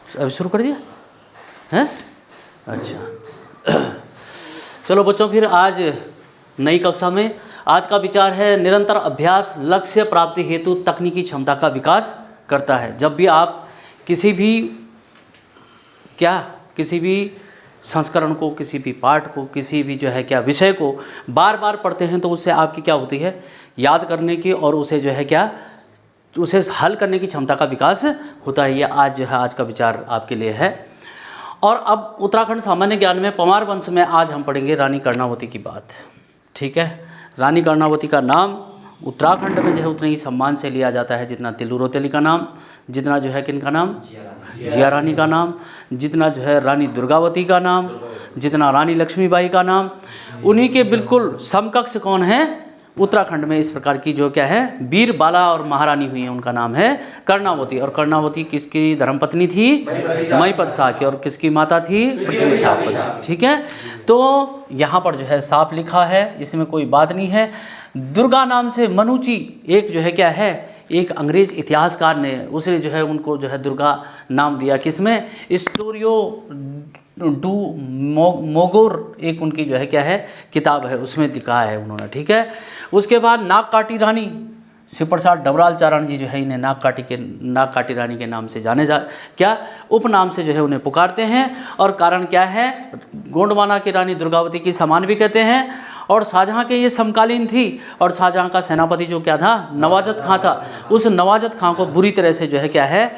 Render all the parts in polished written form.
अभी शुरू कर दिया हैं? अच्छा चलो बच्चों, फिर आज नई कक्षा में आज का विचार है निरंतर अभ्यास लक्ष्य प्राप्ति हेतु तकनीकी क्षमता का विकास करता है। जब भी आप किसी भी संस्करण को, किसी भी पाठ को, किसी भी जो है क्या विषय को बार बार पढ़ते हैं तो उससे आपकी क्या होती है, याद करने की और उसे जो है क्या, उसे हल करने की क्षमता का विकास होता है। ये आज जो है आज का विचार आपके लिए है। और अब उत्तराखंड सामान्य ज्ञान में पवार वंश में आज हम पढ़ेंगे रानी कर्णावती की बात। ठीक है, रानी कर्णावती का नाम उत्तराखंड में जो है उतने ही सम्मान से लिया जाता है जितना तिल्लू रोतेली का नाम, जितना जो है किनका नाम, जिया रानी का नाम, जितना जो है रानी दुर्गावती का नाम, जितना रानी लक्ष्मीबाई का नाम। उन्हीं के बिल्कुल समकक्ष कौन है उत्तराखंड में इस प्रकार की जो क्या है वीर बाला और महारानी हुई है, उनका नाम है कर्णावती। और कर्णावती किसकी धर्मपत्नी थी, महीपत शाह की। और किसकी माता थी, पृथ्वी शाह। ठीक है, तो यहाँ पर जो है साफ लिखा है, इसमें कोई बात नहीं है। दुर्गा नाम से मनुची एक जो है क्या है, एक अंग्रेज इतिहासकार ने उसने जो है उनको जो है दुर्गा नाम दिया। किसमें, स्टोरियो डू मोगोर एक उनकी जो है क्या है किताब है, उसमें लिखा है उन्होंने। ठीक है, उसके बाद नाग काटी रानी शिव प्रसाद डबराल चारण जी जो है इन्हें नाग काटी रानी के नाम से जाने क्या उपनाम से जो है उन्हें पुकारते हैं। और कारण क्या है, गोंडवाना की रानी दुर्गावती की समान भी कहते हैं। और शाहजहाँ के ये समकालीन थी। और शाहजहाँ का सेनापति जो क्या था, नवाजत खां था। उस नवाजत खां को बुरी तरह से जो है क्या है,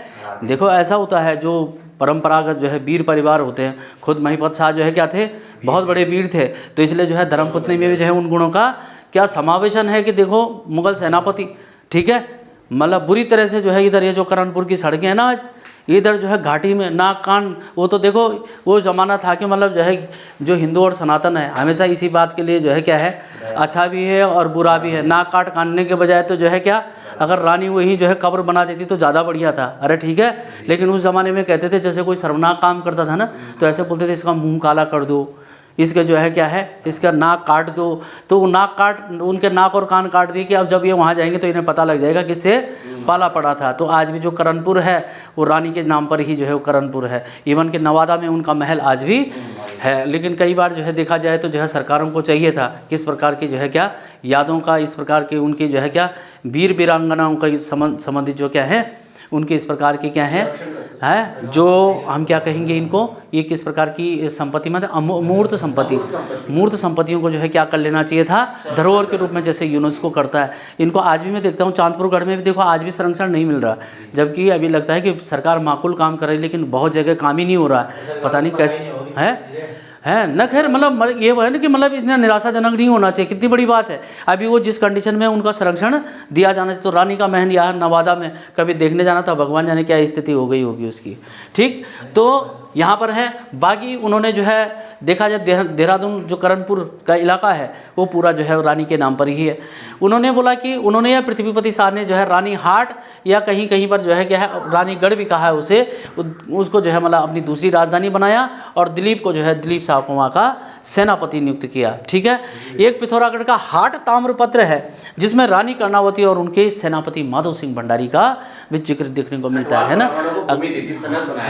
देखो ऐसा होता है जो परंपरागत जो है वीर परिवार होते हैं, खुद महीपत शाह जो है क्या थे, बहुत बड़े वीर थे। तो इसलिए जो है धर्मपत्नी में भी जो है उन गुणों का क्या समावेशन है कि देखो मुगल सेनापति, ठीक है, मतलब बुरी तरह से जो है इधर ये जो करणपुर की सड़कें हैं ना आज, इधर जो है घाटी में नाक कान, वो तो देखो वो ज़माना था कि मतलब जो है जो हिंदू और सनातन है हमेशा इसी बात के लिए जो है क्या है, अच्छा भी है और बुरा भी है। नाक काट काटने के बजाय तो जो है क्या, अगर रानी वही जो है कब्र बना देती तो ज़्यादा बढ़िया था। अरे ठीक है, लेकिन उस ज़माने में कहते थे जैसे कोई शर्मनाक काम करता था ना तो ऐसे बोलते थे इसका मुँह काला कर दो, इसका जो है क्या है, इसका नाक काट दो। तो नाक काट, उनके नाक और कान काट दिए कि अब जब ये वहाँ जाएंगे तो इन्हें पता लग जाएगा किससे पाला पड़ा था। तो आज भी जो करणपुर है वो रानी के नाम पर ही जो है वो करणपुर है। इवन के नवादा में उनका महल आज भी है। लेकिन कई बार जो है देखा जाए तो जो है सरकारों को चाहिए था किस प्रकार की जो है क्या यादों का, इस प्रकार के उनकी जो है क्या वीर वीरांगनाओं का संबंधित जो क्या है उनके इस प्रकार की क्या है जो हम क्या कहेंगे इनको, ये किस प्रकार की संपत्ति में मूर्त संपत्तियों को जो है क्या कर लेना चाहिए था धरोहर के रूप में, जैसे यूनेस्को करता है। इनको आज भी मैं देखता हूँ चांदपुर गढ़ में भी देखो आज भी संरक्षण नहीं मिल रहा, जबकि अभी लगता है कि सरकार माकूल काम कर रही है लेकिन बहुत जगह काम ही नहीं हो रहा है, पता नहीं कैसे है न। खैर मतलब ये है ना कि मतलब इतना निराशाजनक नहीं होना चाहिए, कितनी बड़ी बात है। अभी वो जिस कंडीशन में उनका संरक्षण दिया जाना चाहिए, तो रानी का महल यहाँ नवादा में कभी देखने जाना था, भगवान जाने क्या स्थिति हो गई होगी उसकी। ठीक, तो यहाँ पर है बाकी उन्होंने जो है देखा जाए देहरादून जो करणपुर का इलाका है वो पूरा जो है रानी के नाम पर ही है। उन्होंने बोला कि उन्होंने या पृथ्वीपति शाह ने जो है रानी हाट या कहीं कहीं पर जो है क्या है रानीगढ़ भी कहा है उसे, उसको जो है मतलब अपनी दूसरी राजधानी बनाया और दिलीप को जो है दिलीप शाह को वहाँ का सेनापति नियुक्त किया। ठीक है, एक पिथौरागढ़ का हाट ताम्रपत्र है जिसमें रानी कर्णावती और उनके सेनापति माधव सिंह भंडारी का भी जिक्र देखने को मिलता है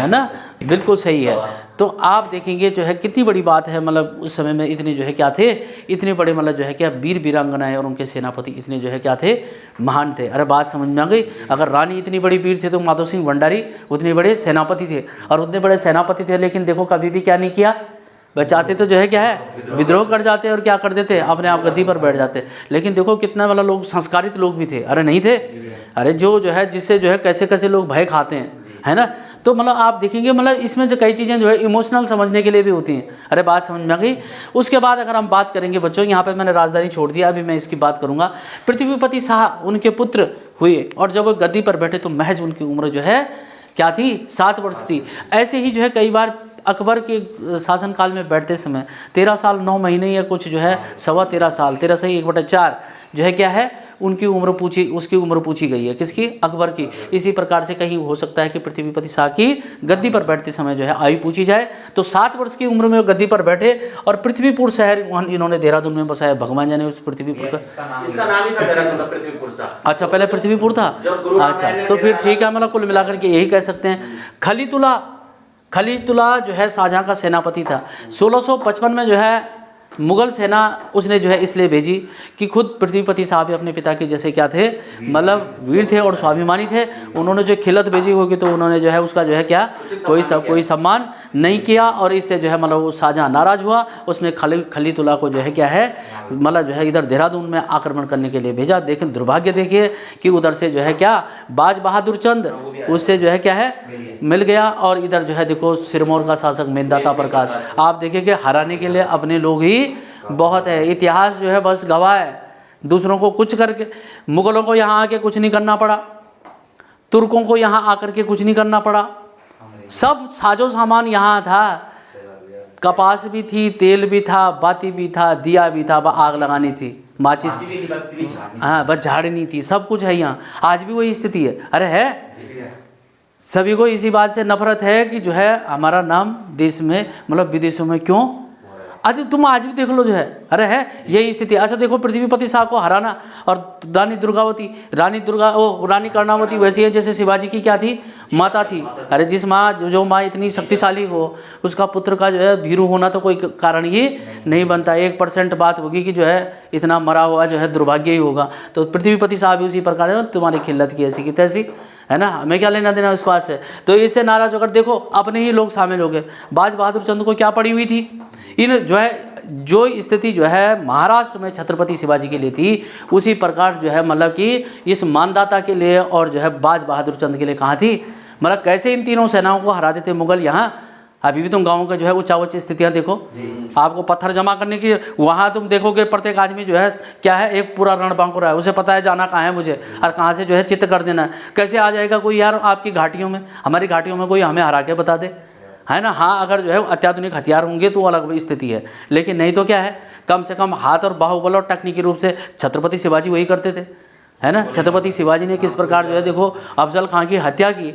ना, बिल्कुल सही है। तो आप देखेंगे जो है कितनी बड़ी बात है, मतलब उस समय में इतने जो है क्या थे, इतने बड़े मतलब जो है क्या वीर वीरांगनाएं और उनके सेनापति इतने जो है क्या थे, महान थे। अरे बात समझ में आ गई, अगर रानी इतनी बड़ी वीर थे तो माधव सिंह भंडारी उतने बड़े सेनापति थे, और उतने बड़े सेनापति थे लेकिन देखो कभी भी क्या नहीं किया, वह चाहते तो जो है क्या है विद्रोह कर जाते और क्या कर देते अपने आप गद्दी पर बैठ जाते। लेकिन देखो कितना वाला लोग संस्कारित लोग भी थे, अरे नहीं थे, अरे जो है जिससे जो है कैसे कैसे लोग भय खाते हैं, है ना। तो मतलब आप देखेंगे मतलब इसमें जो कई चीज़ें जो है इमोशनल समझने के लिए भी होती हैं। अरे बात समझ में आ गई। उसके बाद अगर हम बात करेंगे बच्चों, यहाँ पे मैंने राजधानी छोड़ दिया, अभी मैं इसकी बात करूँगा। पृथ्वीपति शाह उनके पुत्र हुए और जब वो गद्दी पर बैठे तो महज उनकी उम्र जो है क्या थी, 7 वर्ष थी। ऐसे ही जो है कई बार अकबर के शासनकाल में बैठते समय 13 साल 9 महीने या कुछ जो है 13.25 साल, 13 से 1/4 जो है क्या है उनकी उम्र उसकी उम्र पूछी गई है, किसकी, अकबर की। इसी प्रकार से कहीं हो सकता है कि पृथ्वीपति शाह की गद्दी पर बैठते समय जो है आयु पूछी जाए। तो 7 वर्ष की उम्र में वो गद्दी पर बैठे और पृथ्वीपुर शहर इन्होंने देहरादून में बसाया। भगवान जाने उस पृथ्वीपुर का इसका नाम ही था देहरादून, पृथ्वीपुर शाह। अच्छा, पहले पृथ्वीपुर था। अच्छा, तो फिर ठीक है, मतलब कुल मिलाकर के यही कह सकते हैं। खलीतुल्ला खलीतुल्लाह जो है शाहजहाँ का सेनापति था। 1655 में जो है मुग़ल सेना उसने जो है इसलिए भेजी कि खुद पृथ्वीपति साहब अपने पिता के जैसे क्या थे, मतलब वीर थे और स्वाभिमानी थे। उन्होंने जो खिलत भेजी होगी तो उन्होंने जो है उसका जो है क्या कोई सम्मान नहीं किया, और इससे जो है मतलब वो शाहजहाँ नाराज़ हुआ। उसने खलीतुल्लाह को जो है क्या है मतलब जो है इधर देहरादून में आक्रमण करने के लिए भेजा। लेकिन दुर्भाग्य देखिए कि उधर से जो है क्या बाज बहादुर चंद उससे जो है क्या है मिल गया, और इधर जो है देखो सिरमौर का शासक मेंदाता प्रकाश। आप देखिए कि हराने के लिए अपने लोग ही बहुत है। इतिहास जो है बस गवाह है, दूसरों को कुछ करके, मुग़लों को यहाँ आके कुछ नहीं करना पड़ा, तुर्कों को यहाँ आकर के कुछ नहीं करना पड़ा, सब साजो सामान यहाँ था। कपास भी थी, तेल भी था, बाती भी था, दिया भी था, आग लगानी थी, माचिस हाँ बस झाड़नी थी, सब कुछ है यहाँ। आज भी वही स्थिति है। अरे है, सभी को इसी बात से नफरत है कि जो है हमारा नाम देश में मतलब विदेशों में क्यों, आज तुम आज भी देख लो जो है, अरे है यही स्थिति। अच्छा देखो पृथ्वीपति शाह को हराना, और रानी कर्णावती वैसी है जैसे शिवाजी की क्या थी माता थी। अरे जिस माँ जो माँ इतनी शक्तिशाली हो उसका पुत्र का जो है भीरू होना तो कोई कारण ही नहीं बनता। 1% बात होगी कि जो है इतना मरा हुआ जो है दुर्भाग्य ही होगा। तो पृथ्वीपति साहब भी उसी प्रकार है, तुम्हारी खिल्लत की ऐसी की तैसी है ना, हमें क्या लेना देना उस बात से। तो इससे नाराज होकर देखो अपने ही लोग शामिल हो गए। बाज बहादुर चंद को क्या पड़ी हुई थी, इन जो स्थिति जो है महाराष्ट्र में छत्रपति शिवाजी के लिए थी, उसी प्रकार जो है मतलब कि इस मानदाता के लिए और जो है बाज बहादुर चंद के लिए कहाँ थी। मतलब कैसे इन तीनों सेनाओं को हरा देते मुग़ल। यहाँ अभी भी तुम गाँव के जो है ऊँचा ऊँची स्थितियाँ देखो, आपको पत्थर जमा करने की, वहाँ तुम देखोगे प्रत्येक आदमी जो है क्या है एक पूरा रणबांकुरा है, उसे पता है जाना कहाँ है मुझे और कहाँ से जो है चित्त कर देना है। कैसे आ जाएगा कोई यार आपकी घाटियों में, हमारी घाटियों में कोई हमें हरा के बता दे, है ना। हाँ अगर जो है अत्याधुनिक हथियार होंगे तो अलग स्थिति है, लेकिन नहीं तो क्या है कम से कम हाथ और बाहुबल और तकनीकी रूप से छत्रपति शिवाजी वही करते थे, है ना। छत्रपति शिवाजी ने किस प्रकार जो है देखो अफजल खां की हत्या की,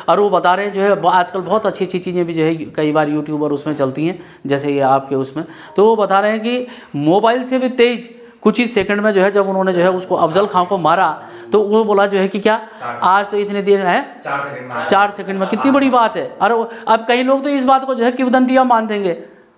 और वो बता रहे हैं जो है आजकल बहुत अच्छी अच्छी चीज़ें भी जो है कई बार यूट्यूब और उसमें चलती हैं, जैसे ये आपके उसमें, तो वो बता रहे हैं कि मोबाइल से भी तेज़ कुछ ही सेकंड में जो है जब उन्होंने जो है उसको अफजल खां को मारा तो वो बोला जो है कि क्या आज तो इतने देर है 4 सेकंड में, कितनी बड़ी बात है। अरे अब कई लोग तो इस बात को जो है किंवदंतियाँ मान देंगे,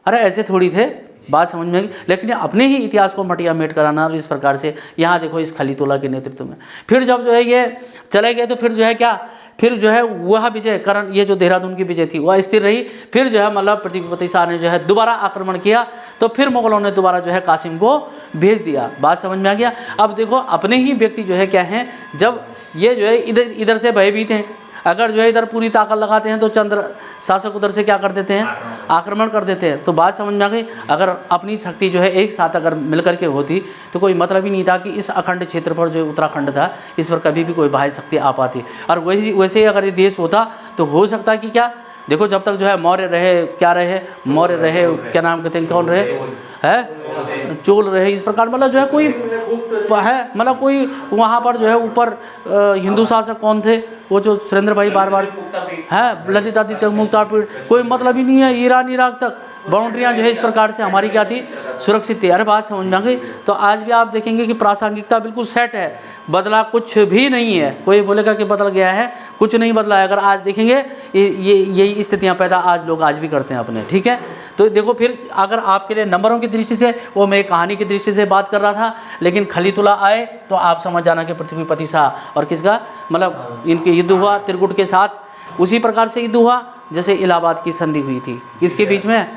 अरे ऐसे थोड़ी थे, बात समझ में। लेकिन अपने ही इतिहास को मटिया मेट कराना और इस प्रकार से यहाँ देखो इस खलीतुल्लाह के नेतृत्व में फिर जब जो है ये चले गए तो फिर जो है क्या, फिर जो है वह विजय करण ये जो देहरादून की विजय थी वह स्थिर रही। फिर जो है मतलब पृथ्वीपति शाह ने जो है दोबारा आक्रमण किया तो फिर मुग़लों ने दोबारा जो है कासिम को भेज दिया। बात समझ में आ गया। अब देखो अपने ही व्यक्ति जो है क्या हैं, जब ये जो है इधर से भयभीत हैं, अगर जो है इधर पूरी ताकत लगाते हैं तो चंद्र शासक उधर से क्या कर देते हैं आक्रमण कर देते हैं। तो बात समझ में आ गई। अगर अपनी शक्ति जो है एक साथ अगर मिलकर के होती तो कोई मतलब ही नहीं था कि इस अखंड क्षेत्र पर जो उत्तराखंड था इस पर कभी भी कोई बाह्य शक्ति आ पाती। और वैसे ही अगर ये देश होता तो हो सकता है कि क्या देखो जब तक जो है मौर्य रहे, क्या रहे, मौर्य रहे, क्या नाम कहते हैं, कौन रहे है, चोल रहे, इस प्रकार मतलब जो है कोई है मतलब कोई वहाँ पर जो है ऊपर हिंदू शासक कौन थे, वो जो सुरेंद्र भाई बार है ललितादित्य मुक्तापीठ, कोई मतलब ही नहीं है। ईरान इराक तक बाउंड्रियाँ जो है इस प्रकार से हमारी क्या थी सुरक्षित थी। अरे बात समझ में आ गई। तो आज भी आप देखेंगे कि प्रासंगिकता बिल्कुल सेट है, बदला कुछ भी नहीं है। कोई बोलेगा कि बदल गया है, कुछ नहीं बदला है। अगर आज देखेंगे यही स्थितियाँ पैदा आज लोग आज भी करते हैं अपने, ठीक है। तो देखो फिर अगर आपके लिए नंबरों की दृष्टि से वो मैं कहानी की दृष्टि से बात कर रहा था, लेकिन खलीतुल्लाह आए तो आप समझ जाना कि पृथ्वीपति शाह और किसका मतलब इनके युद्ध हुआ त्रिकुट के साथ। उसी प्रकार से युद्ध हुआ जैसे इलाहाबाद की संधि हुई थी, किसके बीच में,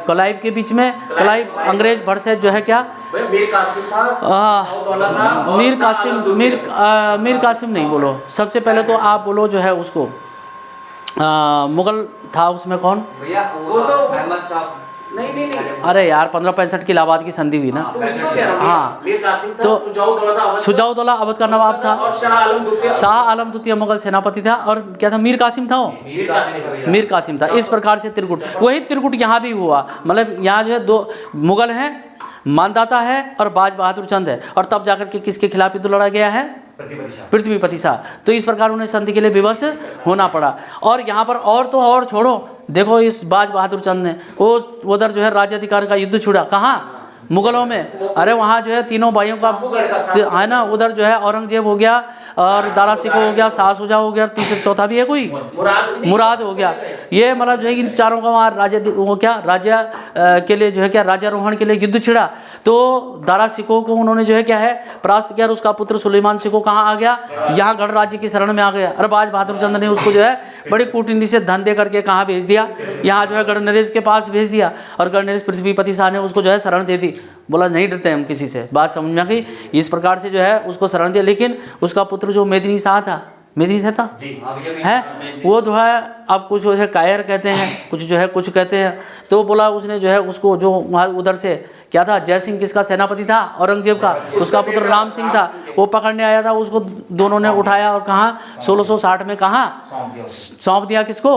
क्लाइव के बीच में। क्लाइव अंग्रेज वर्सेस जो है क्या मीर कासिम नहीं बोलो, सबसे पहले तो आप बोलो जो है उसको मुगल था उसमें कौन, वो तो अहमद साहब नहीं। अरे यार 1565 की इलाहाबाद की संधि हुई ना। हाँ तो सुजाउद्दौला अवध का नवाब था और शाह आलम द्वितीय मुगल सेनापति था। और क्या था, मीर कासिम था, वो मीर कासिम था। इस प्रकार से त्रिकुट, वही त्रिकुट यहाँ भी हुआ। मतलब यहाँ जो है 2 मुगल हैं, मानदाता है और बाज बहादुर चंद है, और तब जाकर के किसके खिलाफ युद्ध लड़ा गया है, पृथ्वीपति शाह। तो इस प्रकार उन्हें संधि के लिए विवश होना पड़ा। और यहाँ पर और तो और छोड़ो, देखो इस बाज बहादुर चंद ने वो उधर जो है राज्य अधिकार का युद्ध छुड़ा, कहाँ, मुगलों में, अरे वहाँ जो है तीनों भाइयों का है ना, उधर जो है औरंगजेब हो गया और दारा सिको हो गया, शाह शुजा हो गया, तीसरा चौथा भी है कोई मुराद हो गया। ये मतलब जो है इन चारों का वहाँ राज्य वो क्या राज्य के लिए जो है क्या राज्यारोहण के लिए युद्ध छिड़ा। तो दारा सिको को उन्होंने जो है क्या है परास्त किया और उसका पुत्र सुलेमान सिको कहाँ आ गया, यहाँ गढ़ राज्य की शरण में आ गया। और बाज बहादुर चंद ने उसको जो है बड़ी कूटनीति से धन दे करके कहाँ भेज दिया, यहाँ जो है गढ़ नरेश के पास भेज दिया। और गढ़ नरेश पृथ्वीपति शाह ने उसको जो है शरण दे दी, बोला नहीं डरते हम किसी से, बात समझ में आ गई। इस प्रकार से जो है उसको शरण दिया। लेकिन उसका पुत्र जो मेदिनी शाह था, मेदिनी शाह था है, वो जो है अब कुछ जो है कायर कहते हैं, कुछ जो है कुछ कहते हैं। तो बोला उसने जो है उसको जो वहाँ उधर से क्या था, जय सिंह किसका सेनापति था, औरंगजेब का, उसका पुत्र राम सिंह था, वो पकड़ने आया था। उसको दोनों ने उठाया और कहाँ 1660 में कहाँ सौंप दिया, किसको,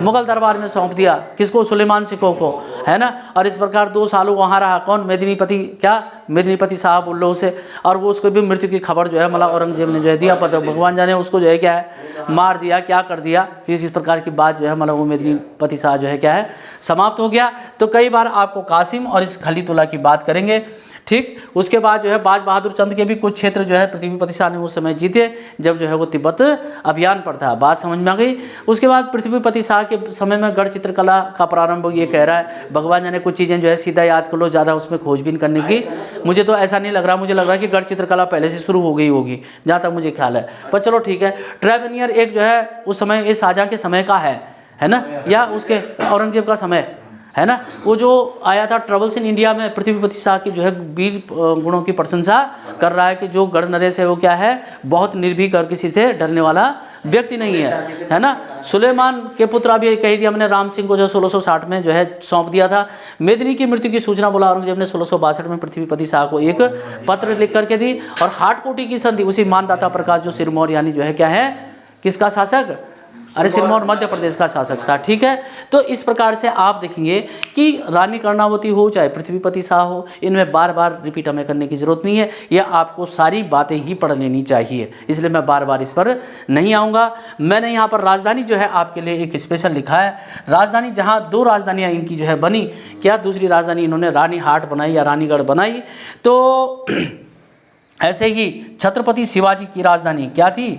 मुगल दरबार में सौंप दिया, किसको, सुलेमान सिको को, है ना। और इस प्रकार 2 साल वहाँ रहा, कौन, मेदिनीपति, क्या मेदिनीपति साहब बोल लो उसे। और वो उसको भी मृत्यु की खबर जो है मतलब औरंगजेब ने जो है दिया, पता भगवान जाने उसको जो है क्या है मार दिया, क्या कर दिया। इस प्रकार की बात जो है मतलब वो मेदिनीपति साहब जो है क्या है समाप्त हो गया। तो कई बार आपको कासिम और इस खलीतुल्लाह की बात करेंगे, ठीक। उसके बाद जो है बाज बहादुर चंद के भी कुछ क्षेत्र जो है पृथ्वीपति शाह ने उस समय जीते, जब जो है वो तिब्बत अभियान पर था, बात समझ में आ गई। उसके बाद पृथ्वीपति शाह के समय में गढ़ चित्रकला का प्रारंभ, ये कह रहा है भगवान जाने कुछ चीज़ें जो है सीधा याद कर लो, ज़्यादा उसमें खोजबीन करने की मुझे तो ऐसा नहीं लग रहा। मुझे लग रहा है कि गढ़ चित्रकला पहले से शुरू हो गई होगी, जहाँ तक मुझे ख्याल है। पर चलो ठीक है। ट्रेवेनियर एक जो है उस समय इस शाहजहाँ के समय का है ना, या उसके औरंगजेब का समय है ना। वो जो आया था ट्रबल्स इन इंडिया में, पृथ्वीपति शाह की जो है वीर गुणों की प्रशंसा कर रहा है कि जो गढ़ नरेश है वो क्या है, बहुत निर्भीक और किसी से डरने वाला व्यक्ति नहीं है ना। सुलेमान के पुत्र अभी कह दिया हमने, राम सिंह को जो 1660 में जो है सौंप दिया था। मेदिनी की मृत्यु की सूचना बोला औरंगजेब ने 1662 में पृथ्वीपति शाह को एक पत्र लिख करके दी। और हाटकोटी की संधि उसी मानदाता प्रकाश जो सिरमौर यानी जो है क्या है किसका शासक, अरे सिरमौर मध्य प्रदेश का शासक था, ठीक है। तो इस प्रकार से आप देखेंगे कि रानी कर्णावती हो चाहे पृथ्वीपति शाह हो, इनमें बार बार रिपीट हमें करने की ज़रूरत नहीं है, यह आपको सारी बातें ही पढ़ लेनी चाहिए, इसलिए मैं बार बार इस पर नहीं आऊँगा। मैंने यहाँ पर राजधानी जो है आपके लिए एक स्पेशल लिखा है। राजधानी जहाँ 2 राजधानियाँ इनकी जो है बनी, क्या दूसरी राजधानी इन्होंने रानी हाट बनाई या रानीगढ़ बनाई। तो ऐसे ही छत्रपति शिवाजी की राजधानी क्या थी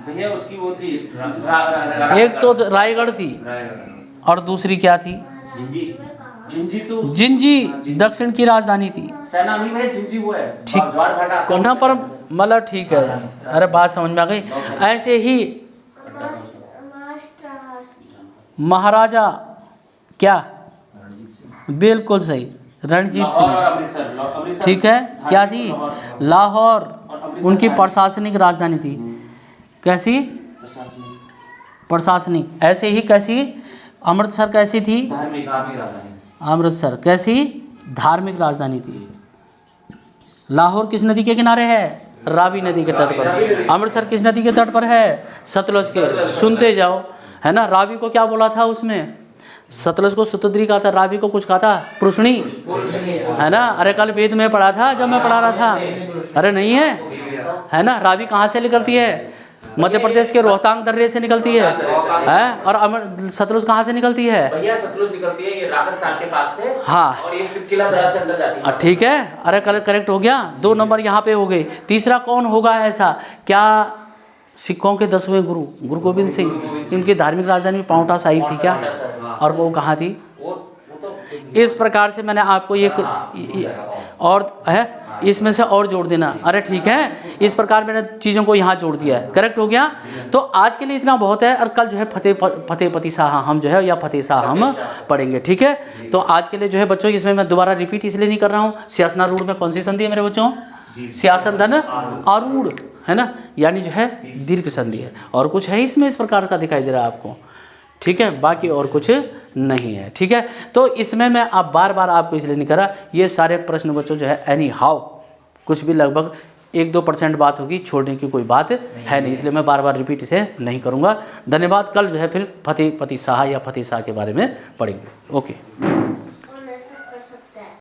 भैया, उसकी वो थी एक तो रायगढ़ थी और दूसरी क्या थी, जिंजी। तो जिंजी दक्षिण की राजधानी थी। सेनानी में जिंजी वो है, ठीक, कोना पर मतलब ठीक है। अरे बात समझ में आ गई। ऐसे ही महाराजा क्या, बिल्कुल सही, रणजीत सिंह, ठीक है। क्या थी, लाहौर उनकी प्रशासनिक राजधानी थी। कैसी, प्रशासनिक। ऐसे ही कैसी, अमृतसर कैसी थी, अमृतसर कैसी, धार्मिक राजधानी थी। लाहौर किस नदी के किनारे है, रावी नदी के तट पर। अमृतसर किस नदी के तट पर है, सतलुज के। सुनते जाओ, है ना। रावी को क्या बोला था उसमें, सतलुज को सुतद्री कहा था, रावी को कुछ कहा था, पुरुषणी, है ना। अरे कल वेद में पढ़ा था जब मैं पढ़ा रहा था, अरे नहीं है ना। रावी कहाँ से निकलती है, मध्य प्रदेश के रोहतांग दर्रे से निकलती है। और सतलुज कहाँ से निकलती है, भैया सतलुज निकलती है ये राजस्थान के पास से, हाँ, और ये सिक्किला दर्रा से अंदर जाती है, ठीक है। अरे करेक्ट हो गया, 2 नंबर यहाँ पे हो गए। तीसरा कौन होगा ऐसा, क्या सिखों के 10वें गुरु गोविंद सिंह, उनकी धार्मिक राजधानी पांवटा साहिब थी क्या, और वो कहाँ थी। इस प्रकार से मैंने आपको एक और है इसमें से और जोड़ देना। अरे ठीक है, इस प्रकार मैंने चीज़ों को यहाँ जोड़ दिया है, करेक्ट हो गया। तो आज के लिए इतना बहुत है, और कल जो है फतेहपति शाह हम जो है या फतेह शाह हम पढ़ेंगे, ठीक है। तो आज के लिए जो है बच्चों, इसमें मैं दोबारा रिपीट इसलिए नहीं कर रहा हूँ। सियासनारूढ़ में कौन सी संधि है मेरे बच्चों, सियासन धन आरूढ़, है ना, यानी जो है दीर्घ संधि है। और कुछ है इसमें इस प्रकार का दिखाई दे रहा है आपको, ठीक है, बाकी और कुछ नहीं है, ठीक है। तो इसमें मैं आप बार बार आपको इसलिए नहीं करा, ये सारे प्रश्न बच्चों जो है एनी हाउ कुछ भी लगभग 1-2% बात होगी, छोड़ने की कोई बात है नहीं, इसलिए मैं बार बार रिपीट इसे नहीं करूँगा। धन्यवाद। कल जो है फिर फतेहपति शाह या फतेह शाह के बारे में पढ़ेंगे। ओके।